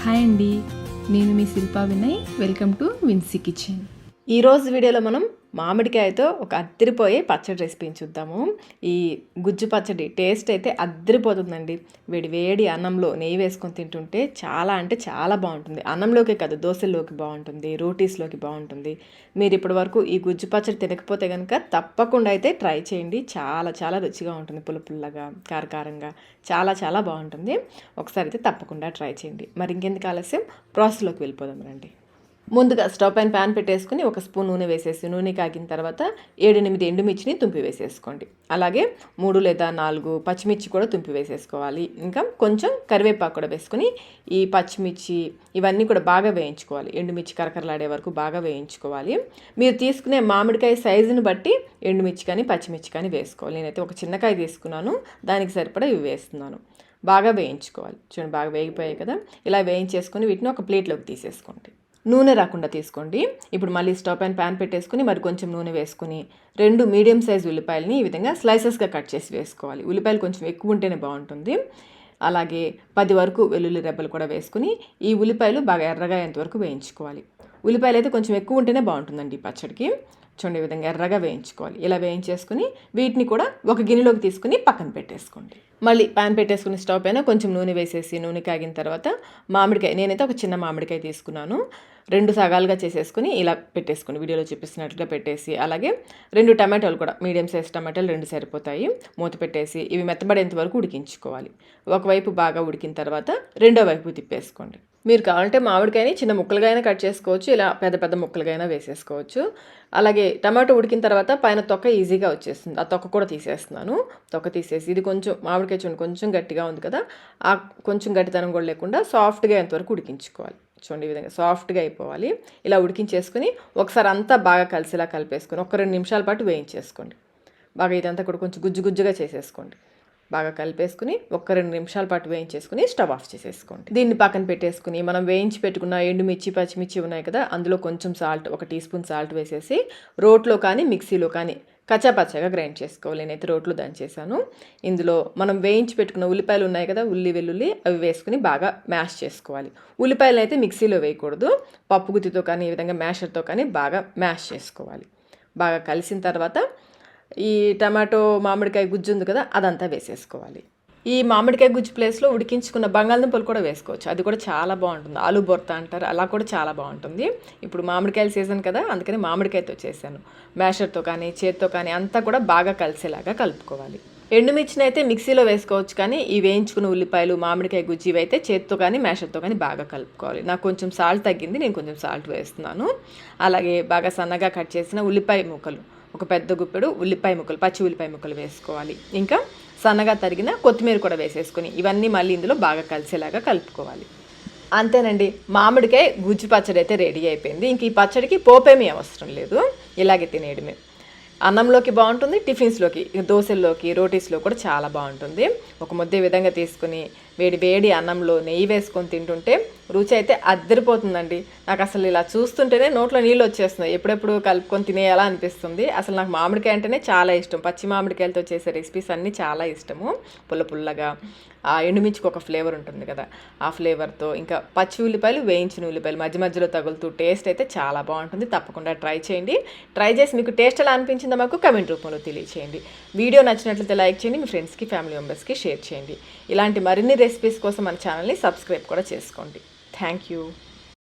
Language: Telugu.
హాయ్ అండి, నేను మీ Shilpa Vinay. Welcome to Vincy kitchen. ఈరోజు వీడియోలో మనం మామిడికాయతో ఒక అద్దరిపోయే పచ్చడి రెసిపీని చూద్దాము. ఈ గుజ్జు పచ్చడి టేస్ట్ అయితే అద్దరిపోతుందండి. వేడి వేడి అన్నంలో నెయ్యి వేసుకొని తింటుంటే చాలా అంటే చాలా బాగుంటుంది. అన్నంలోకే కాదు, దోశల్లోకి బాగుంటుంది, రోటీస్లోకి బాగుంటుంది. మీరు ఇప్పటి వరకు ఈ గుజ్జు పచ్చడి తినకపోతే కనుక తప్పకుండా అయితే ట్రై చేయండి. చాలా చాలా రుచిగా ఉంటుంది, పుల్లగా కారకారంగా చాలా చాలా బాగుంటుంది. ఒకసారి అయితే తప్పకుండా ట్రై చేయండి. మరి ఇంకెందుకు ఆలస్యం, ప్రాసెస్లోకి వెళ్ళిపోదాం రండి. ముందుగా స్టవ్ పైన ప్యాన్ పెట్టేసుకుని 1 స్పూన్ నూనె వేసేసి, నూనె కాగిన తర్వాత 7-8 ఎండుమిర్చిని తుంపి వేసేసుకోండి. అలాగే 3 లేదా 4 పచ్చిమిర్చి కూడా తుంపి వేసేసుకోవాలి. ఇంకా కొంచెం కరివేపాకు కూడా వేసుకొని ఈ పచ్చిమిర్చి ఇవన్నీ కూడా బాగా వేయించుకోవాలి. ఎండుమిర్చి కరకరలాడే వరకు బాగా వేయించుకోవాలి. మీరు తీసుకునే మామిడికాయ సైజుని బట్టి ఎండుమిర్చి కానీ పచ్చిమిర్చి కానీ వేసుకోవాలి. నేనైతే ఒక చిన్నకాయ తీసుకున్నాను, దానికి సరిపడా ఇవి వేస్తున్నాను. బాగా వేయించుకోవాలి. చూడండి, బాగా వేగిపోయాయి కదా. ఇలా వేయించేసుకొని వీటిని ఒక ప్లేట్లోకి తీసేసుకోండి. నూనె రాకుండా తీసుకోండి. ఇప్పుడు మళ్ళీ స్టవ్ పైన ప్యాన్ పెట్టేసుకుని మరి కొంచెం నూనె వేసుకుని 2 మీడియం సైజ్ ఉల్లిపాయలని ఈ విధంగా స్లైసెస్గా కట్ చేసి వేసుకోవాలి. ఉల్లిపాయలు కొంచెం ఎక్కువ ఉంటేనే బాగుంటుంది. అలాగే 10 వరకు వెల్లుల్లి రెబ్బలు కూడా వేసుకుని ఈ ఉల్లిపాయలు బాగా ఎర్రగా అయ్యేంతవరకు వేయించుకోవాలి. ఉల్లిపాయలు అయితే కొంచెం ఎక్కువ ఉంటేనే బాగుంటుందండి ఈ పచ్చడికి. చూడండి, ఈ విధంగా ఎర్రగా వేయించుకోవాలి. ఇలా వేయించేసుకుని వీటిని కూడా ఒక గిన్నెలోకి తీసుకుని పక్కన పెట్టేసుకోండి. మళ్ళీ ప్యాన్ పెట్టేసుకుని స్టవ్ పైన కొంచెం నూనె వేసేసి, నూనె కాగిన తర్వాత మామిడికాయ, నేనైతే ఒక చిన్న మామిడికాయ తీసుకున్నాను, 2 సగాలుగా చేసేసుకుని ఇలా పెట్టేసుకుని వీడియోలో చూపిస్తున్నట్లుగా పెట్టేసి, అలాగే 2 టమాటాలు కూడా మీడియం సైజ్ టమాటాలు 2 సరిపోతాయి, మూత పెట్టేసి ఇవి మెత్తబడేంత వరకు ఉడికించుకోవాలి. ఒకవైపు బాగా ఉడికిన తర్వాత రెండో వైపు తిప్పేసుకోండి. మీరు కావాలంటే మామిడికాయని చిన్న ముక్కలుగా అయినా కట్ చేసుకోవచ్చు, ఇలా పెద్ద పెద్ద ముక్కలుగా అయినా వేసేసుకోవచ్చు. అలాగే టమాటో ఉడికిన తర్వాత పైన తొక్క ఈజీగా వచ్చేస్తుంది, ఆ తొక్క కూడా తీసేస్తున్నాను. తొక్క తీసేసి ఇది కొంచెం మామిడికాయ చూడండి కొంచెం గట్టిగా ఉంది కదా, ఆ కొంచెం గట్టితనం కూడా లేకుండా సాఫ్ట్గా ఎంతవరకు ఉడికించుకోవాలి. చూడండి, ఈ విధంగా సాఫ్ట్గా అయిపోవాలి. ఇలా ఉడికించేసుకుని ఒకసారి అంతా బాగా కలిసేలా కలిపేసుకొని ఒక 2 నిమిషాల పాటు వేయించేసుకోండి. బాగా ఇదంతా కూడా కొంచెం గుజ్జుగా చేసేసుకోండి. బాగా కలిపేసుకుని ఒక 2 నిమిషాల పాటు వేయించేసుకుని స్టవ్ ఆఫ్ చేసేసుకోండి. దీన్ని పక్కన పెట్టేసుకుని మనం వేయించి పెట్టుకున్న ఎండుమిర్చి పచ్చిమిర్చి ఉన్నాయి కదా, అందులో కొంచెం సాల్ట్, 1 టీ స్పూన్ సాల్ట్ వేసేసి రోట్లో కానీ మిక్సీలో కానీ కచ్చాపచ్చాగా గ్రైండ్ చేసుకోవాలి. నేనైతే రోట్లో దంచేసాను. ఇందులో మనం వేయించి పెట్టుకున్న ఉల్లిపాయలు ఉన్నాయి కదా, వెల్లుల్లి అవి వేసుకుని బాగా మ్యాష్ చేసుకోవాలి. ఉల్లిపాయలు అయితే మిక్సీలో వేయకూడదు, పప్పు గుత్తితో కానీ ఈ విధంగా మ్యాషర్తో కానీ బాగా మ్యాష్ చేసుకోవాలి. బాగా కలిసిన తర్వాత ఈ టమాటో మామిడికాయ గుజ్జు ఉంది కదా, అదంతా వేసేసుకోవాలి. ఈ మామిడికాయ గుజ్జు ప్లేస్లో ఉడికించుకున్న బంగాళదుంపలు కూడా వేసుకోవచ్చు, అది కూడా చాలా బాగుంటుంది. ఆలు బొర్త అంటారు, అలా కూడా చాలా బాగుంటుంది. ఇప్పుడు మామిడికాయల సీజన్ కదా, అందుకని మామిడికాయతో చేశాను. మ్యాషర్తో కానీ చేత్తో కానీ అంతా కూడా బాగా కలిసేలాగా కలుపుకోవాలి. ఎండుమిర్చిని అయితే మిక్సీలో వేసుకోవచ్చు, కానీ ఈ వేయించుకున్న ఉల్లిపాయలు మామిడికాయ గుజ్జు ఇవైతే చేత్తో కానీ మ్యాషర్తో కానీ బాగా కలుపుకోవాలి. నాకు కొంచెం సాల్ట్ తగ్గింది, నేను కొంచెం సాల్ట్ వేస్తున్నాను. అలాగే బాగా సన్నగా కట్ చేసిన ఉల్లిపాయ ముక్కలు, ఒక పెద్ద గుప్పెడు ఉల్లిపాయ ముక్కలు, పచ్చి ఉల్లిపాయ ముక్కలు వేసుకోవాలి. ఇంకా సన్నగా తరిగిన కొత్తిమీర కూడా వేసేసుకొని ఇవన్నీ మళ్ళీ ఇందులో బాగా కలిసేలాగా కలుపుకోవాలి. అంతేనండి, మామిడికాయ గుజ్జు పచ్చడి అయితే రెడీ అయిపోయింది. ఇంక ఈ పచ్చడికి పోపేమీ అవసరం లేదు, ఇలాగే తినేయడమే. అన్నంలోకి బాగుంటుంది, టిఫిన్స్లోకి, దోశల్లోకి, రోటీస్లో కూడా చాలా బాగుంటుంది. ఒక ముద్ద విధంగా తీసుకుని వేడి అన్నంలో నెయ్యి వేసుకొని తింటుంటే రుచి అయితే అద్దరిపోతుందండి. నాకు అసలు ఇలా చూస్తుంటేనే నోట్లో నీళ్ళు వచ్చేస్తున్నాయి, ఎప్పుడెప్పుడు కలుపుకొని తినేయాలా అనిపిస్తుంది. అసలు నాకు మామిడికాయ అంటేనే చాలా ఇష్టం. పచ్చి మామిడికాయలతో చేసే రెసిపీస్ అన్నీ చాలా ఇష్టము. పుల్లగా ఆ ఎండుమిర్చికి ఒక ఫ్లేవర్ ఉంటుంది కదా, ఆ ఫ్లేవర్తో ఇంకా పచ్చి ఉల్లిపాయలు, వేయించిన ఉల్లిపాయలు మధ్యలో తగులుతూ టేస్ట్ అయితే చాలా బాగుంటుంది. తప్పకుండా ట్రై చేయండి. ట్రై చేసి మీకు టేస్ట్ ఎలా అనిపించిందో మాకు కమెంట్ రూపంలో తెలియచేయండి. వీడియో నచ్చినట్లయితే లైక్ చేయండి, మీ ఫ్రెండ్స్కి ఫ్యామిలీ మెంబర్స్కి షేర్ చేయండి. ఇలాంటి మరిన్ని రెసిపీస్ కోసం మన ఛానల్ని సబ్స్క్రైబ్ కూడా చేసుకోండి. Thank you.